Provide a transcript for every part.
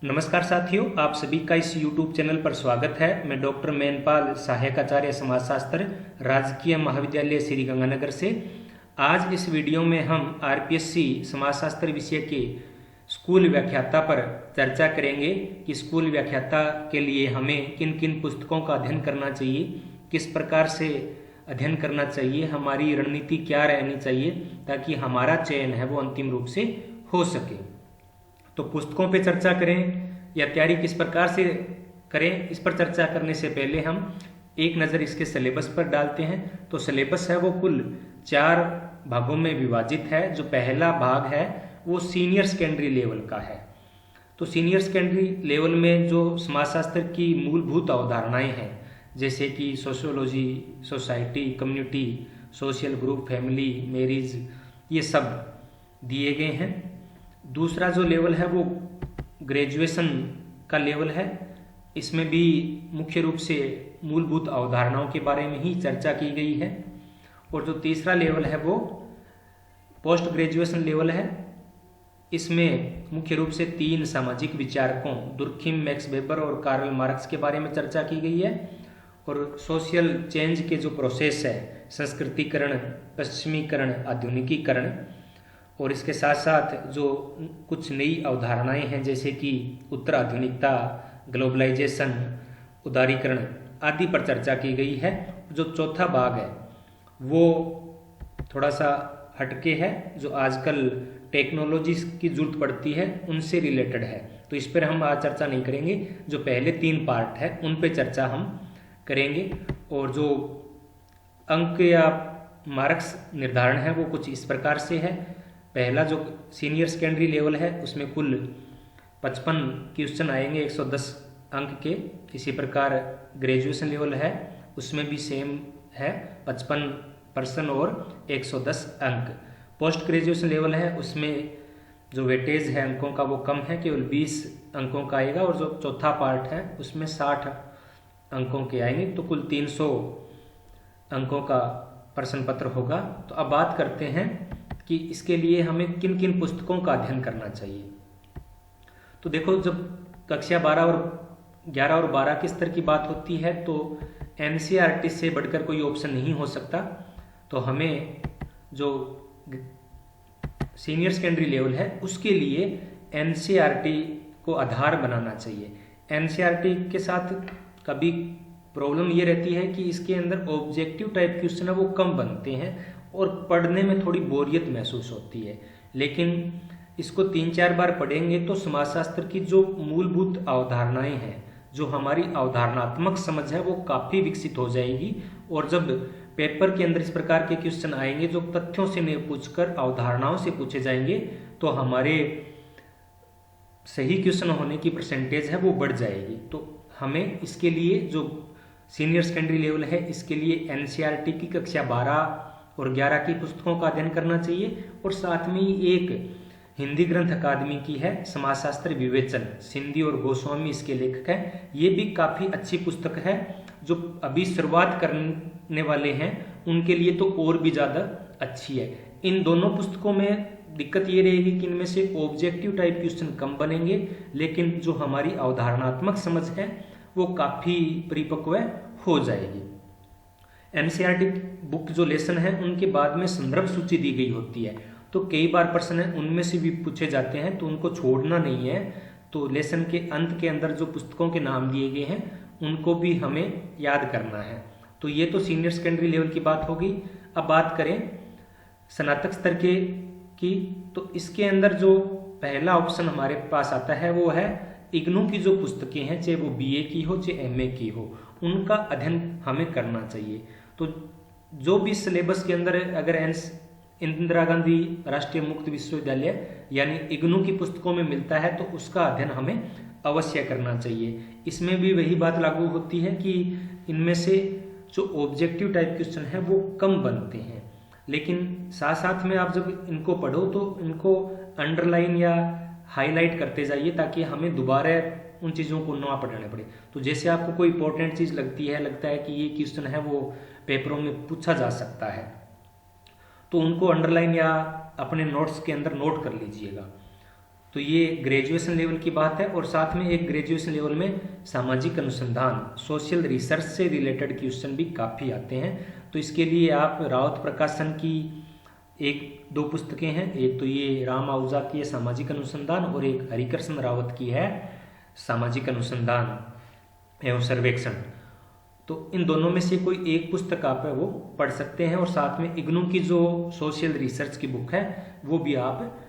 नमस्कार साथियों, आप सभी का इस YouTube चैनल पर स्वागत है। मैं डॉक्टर मेनपाल, सहायक आचार्य समाजशास्त्र, राजकीय महाविद्यालय श्रीगंगानगर से। आज इस वीडियो में हम आरपीएससी समाजशास्त्र विषय के स्कूल व्याख्याता पर चर्चा करेंगे कि स्कूल व्याख्याता के लिए हमें किन किन पुस्तकों का अध्ययन करना चाहिए, किस प्रकार से अध्ययन करना चाहिए, हमारी रणनीति क्या रहनी चाहिए ताकि हमारा चयन है वो अंतिम रूप से हो सके। तो पुस्तकों पे चर्चा करें या तैयारी किस प्रकार से करें, इस पर चर्चा करने से पहले हम एक नज़र इसके सिलेबस पर डालते हैं। तो सिलेबस है वो कुल 4 भागों में विभाजित है। जो पहला भाग है वो सीनियर सेकेंडरी लेवल का है। तो सीनियर सेकेंडरी लेवल में जो समाजशास्त्र की मूलभूत अवधारणाएं हैं, जैसे कि sociology, society, community, social group, family, marriage, ये सब दिए गए हैं। दूसरा जो लेवल है वो ग्रेजुएशन का लेवल है। इसमें भी मुख्य रूप से मूलभूत अवधारणाओं के बारे में ही चर्चा की गई है। और जो तीसरा लेवल है वो पोस्ट ग्रेजुएशन लेवल है। इसमें मुख्य रूप से 3 सामाजिक विचारकों दुर्खिम, मैक्स वेबर और कार्ल मार्क्स के बारे में चर्चा की गई है। और सोशल चेंज के जो प्रोसेस है, संस्कृतिकरण, पश्चिमीकरण, आधुनिकीकरण, और इसके साथ साथ जो कुछ नई अवधारणाएं हैं जैसे कि उत्तराधुनिकता, ग्लोबलाइजेशन, उदारीकरण आदि पर चर्चा की गई है। जो चौथा भाग है वो थोड़ा सा हटके है, जो आजकल टेक्नोलॉजी की जरूरत पड़ती है उनसे रिलेटेड है। तो इस पर हम आज चर्चा नहीं करेंगे। जो पहले 3 पार्ट है उन पे चर्चा हम करेंगे। और जो अंक या मार्क्स निर्धारण है वो कुछ इस प्रकार से है। पहला जो सीनियर सेकेंडरी लेवल है उसमें कुल 55 क्वेश्चन आएंगे 110 अंक के। इसी प्रकार ग्रेजुएशन लेवल है उसमें भी सेम है, 55 पर्सन और 110 अंक। पोस्ट ग्रेजुएशन लेवल है उसमें जो वेटेज है अंकों का वो कम है, केवल 20 अंकों का आएगा। और जो चौथा पार्ट है उसमें 60 अंकों के आएंगे। तो कुल 300 अंकों का प्रश्न पत्र होगा। तो अब बात करते हैं कि इसके लिए हमें किन किन पुस्तकों का अध्ययन करना चाहिए। तो देखो, जब कक्षा 12 और 11 और 12 के स्तर की बात होती है तो एनसीईआरटी से बढ़कर कोई ऑप्शन नहीं हो सकता। तो हमें जो सीनियर सेकेंडरी लेवल है उसके लिए एनसीईआरटी को आधार बनाना चाहिए। एनसीईआरटी के साथ कभी प्रॉब्लम ये रहती है कि इसके अंदर ऑब्जेक्टिव टाइप क्वेश्चन है वो कम बनते हैं और पढ़ने में थोड़ी बोरियत महसूस होती है। लेकिन इसको 3-4 बार पढ़ेंगे तो समाजशास्त्र की जो मूलभूत अवधारणाएं हैं, जो हमारी अवधारणात्मक समझ है वो काफ़ी विकसित हो जाएगी। और जब पेपर के अंदर इस प्रकार के क्वेश्चन आएंगे जो तथ्यों से नहीं पूछकर अवधारणाओं से पूछे जाएंगे तो हमारे सही क्वेश्चन होने की परसेंटेज है वो बढ़ जाएगी। तो हमें इसके लिए जो सीनियर सेकेंडरी लेवल है इसके लिए एनसीईआरटी की कक्षा 12 और 11 की पुस्तकों का अध्ययन करना चाहिए। और साथ में ही एक हिंदी ग्रंथ अकादमी की है, समाजशास्त्र विवेचन, सिंधी और गोस्वामी इसके लेखक हैं। ये भी काफ़ी अच्छी पुस्तक है। जो अभी शुरुआत करने वाले हैं उनके लिए तो और भी ज़्यादा अच्छी है। इन दोनों पुस्तकों में दिक्कत ये रहेगी कि इनमें से ऑब्जेक्टिव टाइप क्वेश्चन कम बनेंगे, लेकिन जो हमारी अवधारणात्मक समझ है वो काफ़ी परिपक्व हो जाएगी। एनसीईआरटी बुक जो लेसन है उनके बाद में संदर्भ सूची दी गई होती है। तो कई बार प्रश्न है उनमें से भी पूछे जाते हैं, तो उनको छोड़ना नहीं है। तो लेसन के अंत के अंदर जो पुस्तकों के नाम दिए गए हैं उनको भी हमें याद करना है। तो ये तो सीनियर सेकेंडरी लेवल की बात होगी। अब बात करें स्नातक स्तर के की, तो इसके अंदर जो पहला ऑप्शन हमारे पास आता है वो है इग्नू की जो पुस्तकें हैं, चाहे वो बीए की हो चाहे एमए की हो, उनका अध्ययन हमें करना चाहिए। तो जो भी सिलेबस के अंदर अगर इंदिरा गांधी राष्ट्रीय मुक्त विश्वविद्यालय यानी इग्नू की पुस्तकों में मिलता है तो उसका अध्ययन हमें अवश्य करना चाहिए। इसमें भी वही बात लागू होती है कि इनमें से जो ऑब्जेक्टिव टाइप क्वेश्चन है वो कम बनते हैं, लेकिन साथ साथ में आप जब इनको पढ़ो तो इनको अंडरलाइन या हाईलाइट करते जाइए ताकि हमें दोबारा उन चीज़ों को ना पढ़ने पड़े। तो जैसे आपको कोई इंपॉर्टेंट चीज़ लगता है कि ये क्वेश्चन है वो पेपरों में पूछा जा सकता है, तो उनको अंडरलाइन या अपने नोट्स के अंदर नोट कर लीजिएगा। तो तो ये ग्रेजुएशन लेवल की बात है। और साथ में एक ग्रेजुएशन लेवल में सामाजिक अनुसंधान, सोशल रिसर्च से रिलेटेड क्वेश्चन भी काफ़ी आते हैं। तो इसके लिए आप रावत प्रकाशन की एक दो पुस्तकें हैं, एक तो ये राम आहूजा की है सामाजिक अनुसंधान, और एक हरिकृष्ण रावत की है सामाजिक अनुसंधान एवं सर्वेक्षण। तो इन दोनों में से कोई एक पुस्तक आप है वो पढ़ सकते हैं। और साथ में इग्नू की जो सोशल रिसर्च की बुक है वो भी आप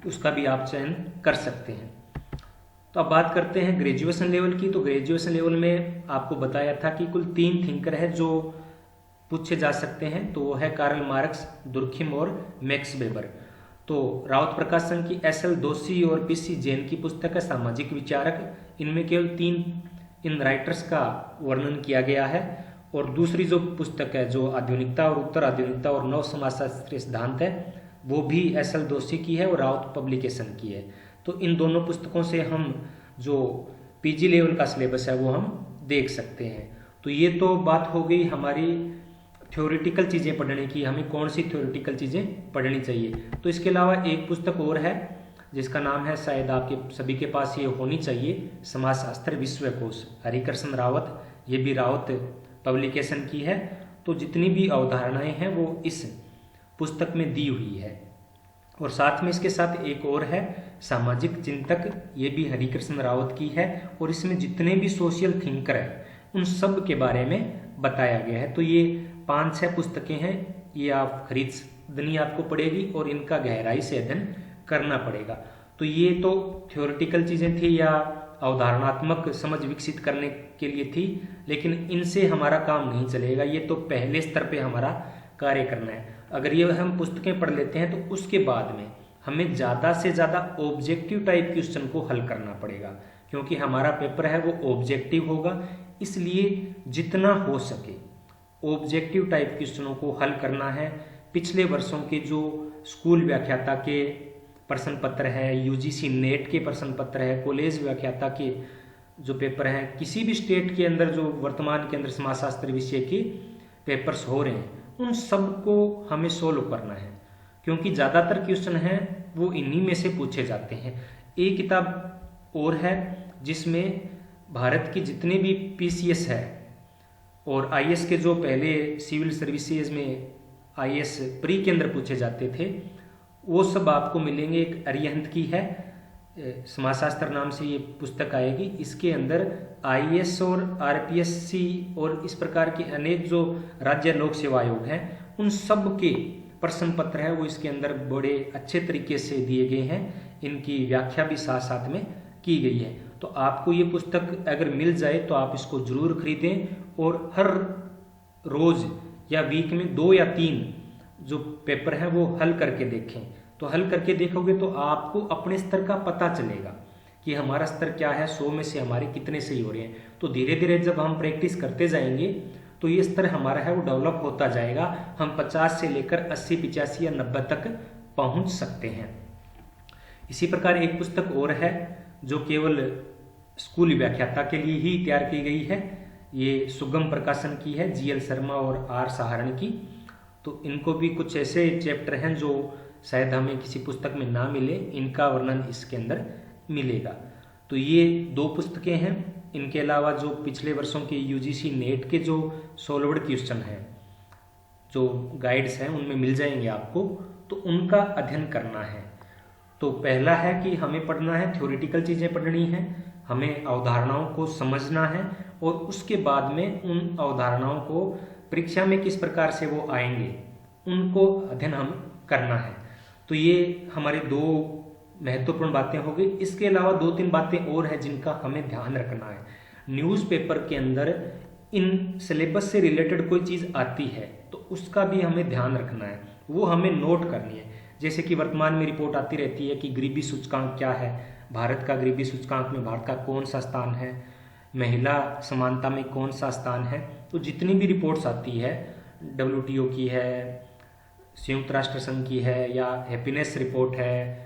उसका भी आप चयन कर सकते हैं। तो अब बात करते हैं ग्रेजुएशन लेवल की। तो ग्रेजुएशन लेवल में आपको बताया था कि कुल 3 थिंकर है जो पूछे जा सकते हैं। तो वो है कार्ल मार्क्स, दुर्खिम और मैक्स वेबर। तो रावत प्रकाशन की एस.एल. दोषी और पी.सी. जैन की पुस्तक है सामाजिक विचारक। इनमें केवल 3 इन राइटर्स का वर्णन किया गया है। और दूसरी जो पुस्तक है जो आधुनिकता और उत्तर आधुनिकता और नव समाजशास्त्रीय सिद्धांत है वो भी एस.एल. दोषी की है और रावत पब्लिकेशन की है। तो इन दोनों पुस्तकों से हम जो पीजी लेवल का सिलेबस है वो हम देख सकते हैं। तो ये तो बात हो गई हमारी थ्योरेटिकल चीज़ें पढ़ने की, हमें कौन सी थ्योरेटिकल चीज़ें पढ़नी चाहिए। तो इसके अलावा एक पुस्तक और है जिसका नाम है, शायद आपके सभी के पास ये होनी चाहिए, समाजशास्त्र विश्वकोश, हरिकृष्ण रावत। ये भी रावत पब्लिकेशन की है। तो जितनी भी अवधारणाएं हैं वो इस पुस्तक में दी हुई है। और साथ में इसके साथ एक और है सामाजिक चिंतक, ये भी हरिकृष्ण रावत की है। और इसमें जितने भी सोशल थिंकर हैं उन सब के बारे में बताया गया है। तो ये 5-6 पुस्तकें हैं, ये आप खरीदनी आपको पड़ेगी और इनका गहराई से अध्ययन करना पड़ेगा। तो ये तो थ्योरेटिकल चीज़ें थी या अवधारणात्मक समझ विकसित करने के लिए थी, लेकिन इनसे हमारा काम नहीं चलेगा। ये तो पहले स्तर पे हमारा कार्य करना है। अगर ये हम पुस्तकें पढ़ लेते हैं तो उसके बाद में हमें ज़्यादा से ज़्यादा ऑब्जेक्टिव टाइप क्वेश्चन को हल करना पड़ेगा, क्योंकि हमारा पेपर है वो ऑब्जेक्टिव होगा। इसलिए जितना हो सके ऑब्जेक्टिव टाइप क्वेश्चनों को हल करना है। पिछले वर्षों के जो स्कूल व्याख्याता के प्रश्न पत्र है, यूजीसी नेट के प्रश्न पत्र है, कॉलेज व्याख्याता के जो पेपर हैं, किसी भी स्टेट के अंदर जो वर्तमान के अंदर समाजशास्त्र विषय के पेपर्स हो रहे हैं, उन सब को हमें सोल्व करना है, क्योंकि ज़्यादातर क्वेश्चन हैं वो इन्हीं में से पूछे जाते हैं। एक किताब और है जिसमें भारत की जितने भी पीसीएस है और आईएएस के जो पहले सिविल सर्विसेज में आईएएस प्री के अंदर पूछे जाते थे वो सब आपको मिलेंगे। एक अरिहंत की है, समाजशास्त्र नाम से ये पुस्तक आएगी। इसके अंदर आईएएस और आरपीएससी और इस प्रकार के अनेक जो राज्य लोक सेवा आयोग हैं उन सब के प्रश्न पत्र है वो इसके अंदर बड़े अच्छे तरीके से दिए गए हैं। इनकी व्याख्या भी साथ साथ में की गई है। तो आपको ये पुस्तक अगर मिल जाए तो आप इसको जरूर खरीदें और हर रोज या वीक में 2 या 3 जो पेपर है वो हल करके देखें। तो हल करके देखोगे तो आपको अपने स्तर का पता चलेगा कि हमारा स्तर क्या है, 100 में से हमारे कितने सही हो रहे हैं। तो धीरे धीरे जब हम प्रैक्टिस करते जाएंगे तो ये स्तर हमारा है वो डेवलप होता जाएगा। हम 50 से लेकर 80, 85 या 90 तक पहुंच सकते हैं। इसी प्रकार एक पुस्तक और है जो केवल स्कूल व्याख्याता के लिए ही तैयार की गई है। ये सुगम प्रकाशन की है, जीएल शर्मा और आर सहारण की। तो इनको भी कुछ ऐसे चैप्टर हैं जो शायद हमें किसी पुस्तक में ना मिले, इनका वर्णन इसके अंदर मिलेगा। तो ये 2 पुस्तकें हैं। इनके अलावा जो पिछले वर्षों के यूजीसी नेट के जो सॉल्व्ड क्वेश्चन हैं, जो गाइड्स हैं, उनमें मिल जाएंगे आपको। तो उनका अध्ययन करना है। तो पहला है कि हमें पढ़ना है, थ्योरेटिकल चीज़ें पढ़नी है, हमें अवधारणाओं को समझना है और उसके बाद में उन अवधारणाओं को परीक्षा में किस प्रकार से वो आएंगे उनको अध्ययन हम करना है। तो ये हमारी 2 महत्वपूर्ण बातें हो गई। इसके अलावा 2-3 बातें और हैं जिनका हमें ध्यान रखना है। न्यूज़पेपर के अंदर इन सिलेबस से रिलेटेड कोई चीज़ आती है तो उसका भी हमें ध्यान रखना है, वो हमें नोट करनी है। जैसे कि वर्तमान में रिपोर्ट आती रहती है कि गरीबी सूचकांक क्या है, भारत का गरीबी सूचकांक में भारत का कौन सा स्थान है, महिला समानता में कौन सा स्थान है। तो जितनी भी रिपोर्ट्स आती है, WTO की है, संयुक्त राष्ट्र संघ की है, या हैप्पीनेस रिपोर्ट है,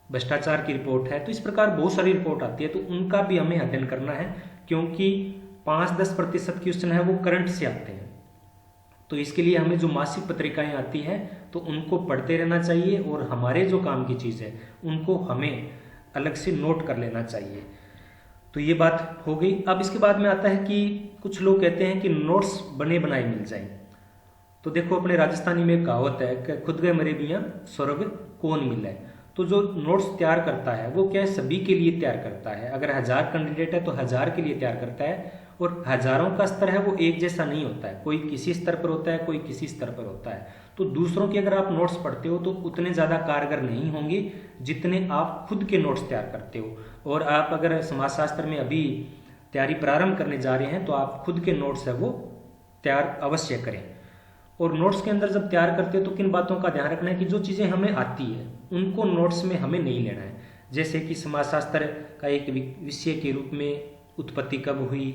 भ्रष्टाचार की रिपोर्ट है, तो इस प्रकार बहुत सारी रिपोर्ट आती है। तो उनका भी हमें अध्ययन करना है, क्योंकि 5-10% क्वेश्चन है वो करंट से आते हैं। तो इसके लिए हमें जो मासिक पत्रिकाएं आती हैं तो उनको पढ़ते रहना चाहिए, और हमारे जो काम की चीज़ है उनको हमें अलग से नोट कर लेना चाहिए। तो ये बात हो गई। अब इसके बाद में आता है कि कुछ लोग कहते हैं कि नोट्स बने बनाए मिल जाएं। तो देखो, अपने राजस्थानी में एक कहावत है कि खुद गए मरे बिया स्वर्ग कौन मिला है। तो जो नोट्स तैयार करता है वो क्या है, सभी के लिए तैयार करता है। अगर 1000 कैंडिडेट है तो 1000 के लिए तैयार करता है, और हजारों का स्तर है वो एक जैसा नहीं होता है, कोई किसी स्तर पर होता है, कोई किसी स्तर पर होता है। तो दूसरों के अगर आप नोट्स पढ़ते हो तो उतने ज़्यादा कारगर नहीं होंगे जितने आप खुद के नोट्स तैयार करते हो। और आप अगर समाजशास्त्र में अभी तैयारी प्रारंभ करने जा रहे हैं तो आप खुद के नोट्स है वो तैयार अवश्य करें। और नोट्स के अंदर जब तैयार करते हैं तो किन बातों का ध्यान रखना है कि जो चीज़ें हमें आती है उनको नोट्स में हमें नहीं लेना है। जैसे कि समाजशास्त्र का एक विषय के रूप में उत्पत्ति कब हुई,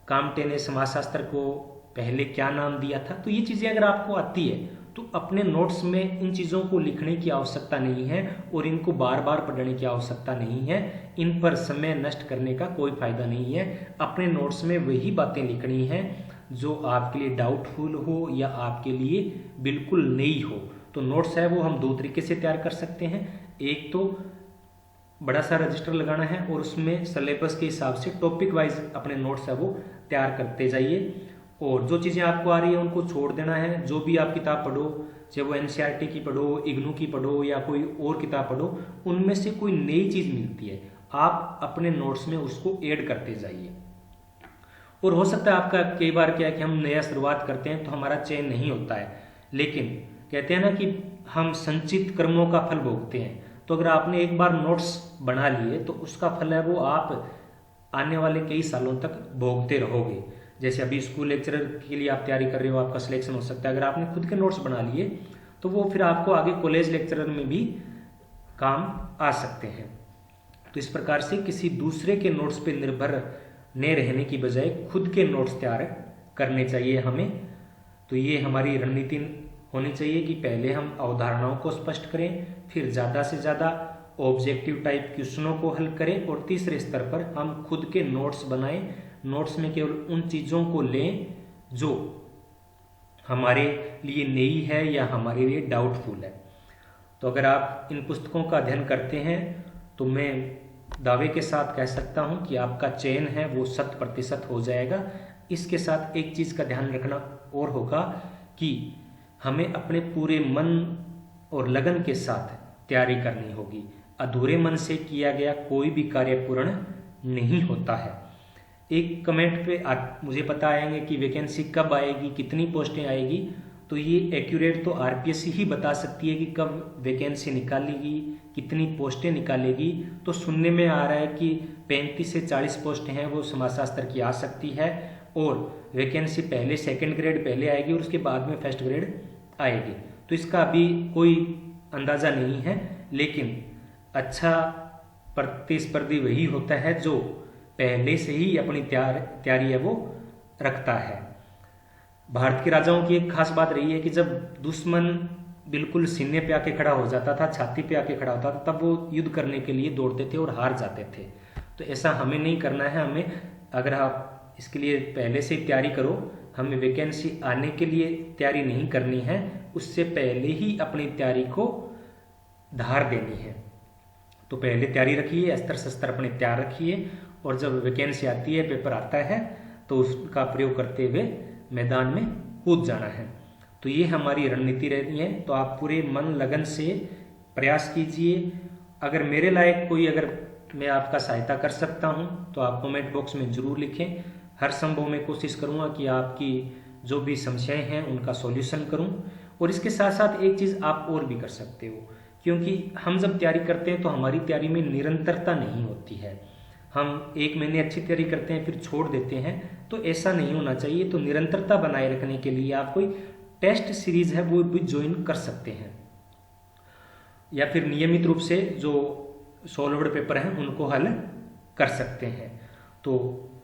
कामटे ने समाजशास्त्र को पहले क्या नाम दिया था, तो ये चीज़ें अगर आपको आती है तो अपने नोट्स में इन चीज़ों को लिखने की आवश्यकता नहीं है और इनको बार बार पढ़ने की आवश्यकता नहीं है। इन पर समय नष्ट करने का कोई फायदा नहीं है। अपने नोट्स में वही बातें लिखनी हैं जो आपके लिए डाउटफुल हो या आपके लिए बिल्कुल नई हो। तो नोट्स है वो हम दो तरीके से तैयार कर सकते हैं। एक तो बड़ा सा रजिस्टर लगाना है और उसमें सिलेबस के हिसाब से टॉपिक वाइज अपने नोट्स है वो तैयार करते जाइए, और जो चीज़ें आपको आ रही है उनको छोड़ देना है। जो भी आप किताब पढ़ो, चाहे वो एनसीईआरटी की पढ़ो, इग्नू की पढ़ो या कोई और किताब पढ़ो, उनमें से कोई नई चीज़ मिलती है आप अपने नोट्स में उसको ऐड करते जाइए। और हो सकता है आपका कई बार क्या है कि हम नया शुरुआत करते हैं तो हमारा चयन नहीं होता है, लेकिन कहते हैं ना कि हम संचित कर्मों का फल भोगते हैं। तो अगर आपने एक बार नोट्स बना लिए तो उसका फल है वो आप आने वाले कई सालों तक भोगते रहोगे। जैसे अभी स्कूल लेक्चरर के लिए आप तैयारी कर रहे हो, आपका सिलेक्शन हो सकता है, अगर आपने खुद के नोट्स बना लिए तो वो फिर आपको आगे कॉलेज लेक्चरर में भी काम आ सकते हैं। तो इस प्रकार से किसी दूसरे के नोट्स पे निर्भर न रहने की बजाय खुद के नोट्स तैयार करने चाहिए हमें। तो ये हमारी रणनीति होनी चाहिए कि पहले हम अवधारणाओं को स्पष्ट करें, फिर ज़्यादा से ज़्यादा ऑब्जेक्टिव टाइप क्वेश्चनों को हल करें, और तीसरे स्तर पर हम खुद के नोट्स बनाएं। नोट्स में केवल उन चीज़ों को लें जो हमारे लिए नई है या हमारे लिए डाउटफुल है। तो अगर आप इन पुस्तकों का अध्ययन करते हैं तो मैं दावे के साथ कह सकता हूं कि आपका चयन है वो 100% हो जाएगा। इसके साथ एक चीज़ का ध्यान रखना और होगा कि हमें अपने पूरे मन और लगन के साथ तैयारी करनी होगी। अधूरे मन से किया गया कोई भी कार्य पूर्ण नहीं होता है। एक कमेंट पे मुझे पता आएंगे कि वैकेंसी कब आएगी, कितनी पोस्टें आएगी, तो ये एक्यूरेट तो आरपीएससी ही बता सकती है कि कब वैकेंसी निकालेगी, कितनी पोस्टें निकालेगी। तो सुनने में आ रहा है कि 35 से 40 पोस्टें हैं वो समाजशास्त्र की आ सकती है, और वैकेंसी पहले सेकंड ग्रेड पहले आएगी और उसके बाद में फर्स्ट ग्रेड आएगी। तो इसका अभी कोई अंदाज़ा नहीं है, लेकिन अच्छा प्रतिस्पर्धी वही होता है जो पहले से ही अपनी तैयारी है वो रखता है। भारत के राजाओं की एक खास बात रही है कि जब दुश्मन बिल्कुल सीने पे आके खड़ा हो जाता था, छाती पे आके खड़ा होता था, तब वो युद्ध करने के लिए दौड़ते थे और हार जाते थे। तो ऐसा हमें नहीं करना है। हमें, अगर आप इसके लिए पहले से तैयारी करो, हमें वैकेंसी आने के लिए तैयारी नहीं करनी है, उससे पहले ही अपनी तैयारी को धार देनी है। तो पहले तैयारी रखिए, अस्त्र शस्त्र अपने तैयार रखिए, और जब वैकेंसी आती है, पेपर आता है, तो उसका प्रयोग करते हुए मैदान में कूद जाना है। तो ये हमारी रणनीति रहती है। तो आप पूरे मन लगन से प्रयास कीजिए। अगर मेरे लायक कोई, अगर मैं आपका सहायता कर सकता हूँ तो आप कमेंट बॉक्स में ज़रूर लिखें। हर संभव मैं कोशिश करूँगा कि आपकी जो भी समस्याएं हैं उनका सॉल्यूशन करूँ। और इसके साथ साथ एक चीज़ आप और भी कर सकते हो, क्योंकि हम जब तैयारी करते हैं तो हमारी तैयारी में निरंतरता नहीं होती है। हम एक महीने अच्छी तैयारी करते हैं फिर छोड़ देते हैं, तो ऐसा नहीं होना चाहिए। तो निरंतरता बनाए रखने के लिए आप कोई टेस्ट सीरीज है वो भी ज्वाइन कर सकते हैं, या फिर नियमित रूप से जो सॉल्व्ड पेपर हैं उनको हल कर सकते हैं। तो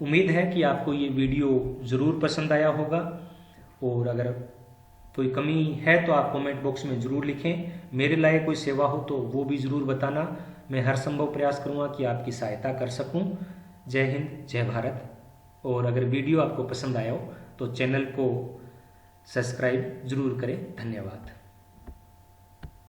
उम्मीद है कि आपको ये वीडियो ज़रूर पसंद आया होगा, और अगर कोई कमी है तो आप कमेंट बॉक्स में ज़रूर लिखें। मेरे लायक कोई सेवा हो तो वो भी ज़रूर बताना। मैं हर संभव प्रयास करूँगा कि आपकी सहायता कर सकूँ। जय हिंद, जय भारत। और अगर वीडियो आपको पसंद आया हो तो चैनल को सब्सक्राइब जरूर करें। धन्यवाद।